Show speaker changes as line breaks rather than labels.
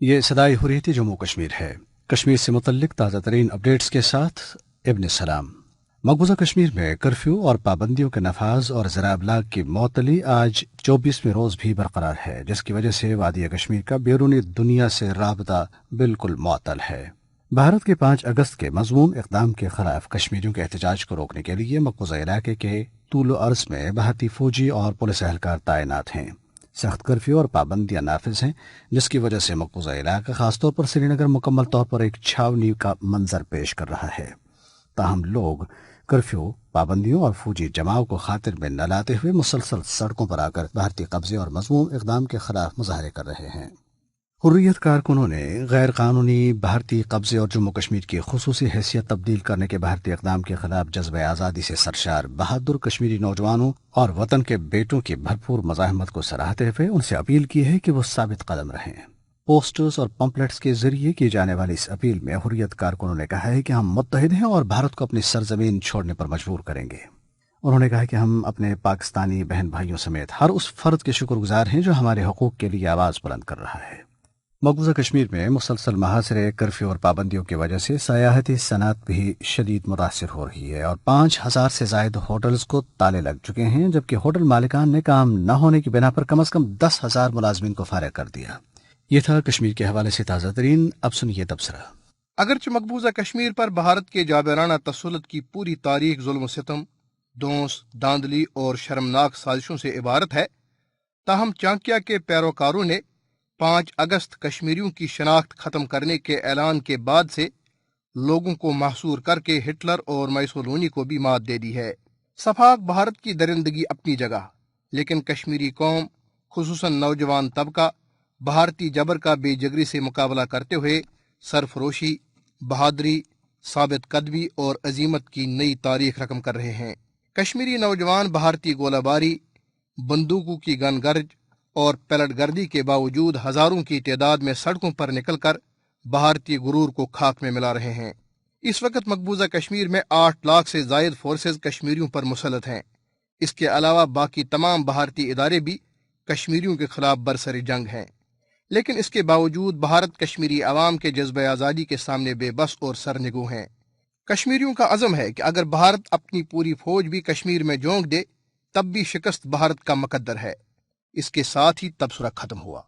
یہ صدائے حریت جموں کشمیر ہے۔ کشمیر سے متعلق تازہ ترین اپڈیٹس کے ساتھ ابن سلام۔ مقبوضہ کشمیر میں کرفیو اور پابندیوں کے نفاذ اور ذرائع ابلاغ کی معطلی آج 24ویں روز بھی برقرار ہے، جس کی وجہ سے وادی کشمیر کا بیرونی دنیا سے رابطہ بالکل معطل ہے۔ بھارت کے 5 اگست کے مضموم اقدام کے خلاف کشمیریوں کے احتجاج کو روکنے کے لیے مقبوضہ علاقے کے طول و عرض میں بھارتی فوجی اور پولیس اہلکار تعینات ہیں۔ سخت کرفیو اور پابندیاں نافذ ہیں، جس کی وجہ سے مقبوضہ علاقہ خاص طور پر سری نگر مکمل طور پر ایک چھاونی کا منظر پیش کر رہا ہے۔ تاہم لوگ کرفیو، پابندیوں اور فوجی جماؤ کو خاطر میں نہ لاتے ہوئے مسلسل سڑکوں پر آ کر بھارتی قبضے اور مضموم اقدام کے خلاف مظاہرے کر رہے ہیں۔ حریت کارکنوں نے غیر قانونی بھارتی قبضے اور جموں کشمیر کی خصوصی حیثیت تبدیل کرنے کے بھارتی اقدام کے خلاف جذبہ آزادی سے سرشار بہادر کشمیری نوجوانوں اور وطن کے بیٹوں کی بھرپور مزاحمت کو سراہتے ہوئے ان سے اپیل کی ہے کہ وہ ثابت قدم رہیں۔ پوسٹرز اور پمپلیٹس کے ذریعے کی جانے والی اس اپیل میں حریت کارکنوں نے کہا ہے کہ ہم متحد ہیں اور بھارت کو اپنی سرزمین چھوڑنے پر مجبور کریں گے۔ انہوں نے کہا کہ ہم اپنے پاکستانی بہن بھائیوں سمیت ہر اس فرد کے شکر گزار ہیں جو ہمارے حقوق کے لیے آواز بلند کر رہا ہے۔ مقبوضہ کشمیر میں مسلسل محاصرے، کرفیو اور پابندیوں کی وجہ سے سیاحتی صنعت بھی شدید متاثر ہو رہی ہے اور 5000 سے زائد ہوٹلز کو تالے لگ چکے ہیں، جبکہ ہوٹل مالکان نے کام نہ ہونے کی بنا پر کم از کم 10,000 ملازمین کو فارغ کر دیا۔ یہ تھا کشمیر کے حوالے سے تازہ ترین۔ اب سنیے تبصرہ۔
اگرچہ مقبوضہ کشمیر پر بھارت کے جابرانہ تسلط کی پوری تاریخ ظلم و ستم، دونس، داندلی اور شرمناک سازشوں سے عبارت ہے، تاہم چانکیہ کے پیروکاروں نے 5 اگست کشمیریوں کی شناخت ختم کرنے کے اعلان کے بعد سے لوگوں کو محصور کر کے ہٹلر اور میسولونی کو بھی مات دے دی ہے۔ سفاق بھارت کی درندگی اپنی جگہ، لیکن کشمیری قوم، خصوصاً نوجوان طبقہ، بھارتی جبر کا بے جگری سے مقابلہ کرتے ہوئے سرفروشی، بہادری، ثابت قدمی اور عظیمت کی نئی تاریخ رقم کر رہے ہیں۔ کشمیری نوجوان بھارتی گولہ باری، بندوقوں کی گن گرج اور پیلٹ گردی کے باوجود ہزاروں کی تعداد میں سڑکوں پر نکل کر بھارتی غرور کو خاک میں ملا رہے ہیں۔ اس وقت مقبوضہ کشمیر میں 8 لاکھ سے زائد فورسز کشمیریوں پر مسلط ہیں۔ اس کے علاوہ باقی تمام بھارتی ادارے بھی کشمیریوں کے خلاف برسر جنگ ہیں، لیکن اس کے باوجود بھارت کشمیری عوام کے جذبہ آزادی کے سامنے بے بس اور سرنگوں ہیں۔ کشمیریوں کا عزم ہے کہ اگر بھارت اپنی پوری فوج بھی کشمیر میں جھونک دے تب بھی شکست بھارت کا مقدر ہے۔ اس کے ساتھ ہی تبصرہ ختم ہوا۔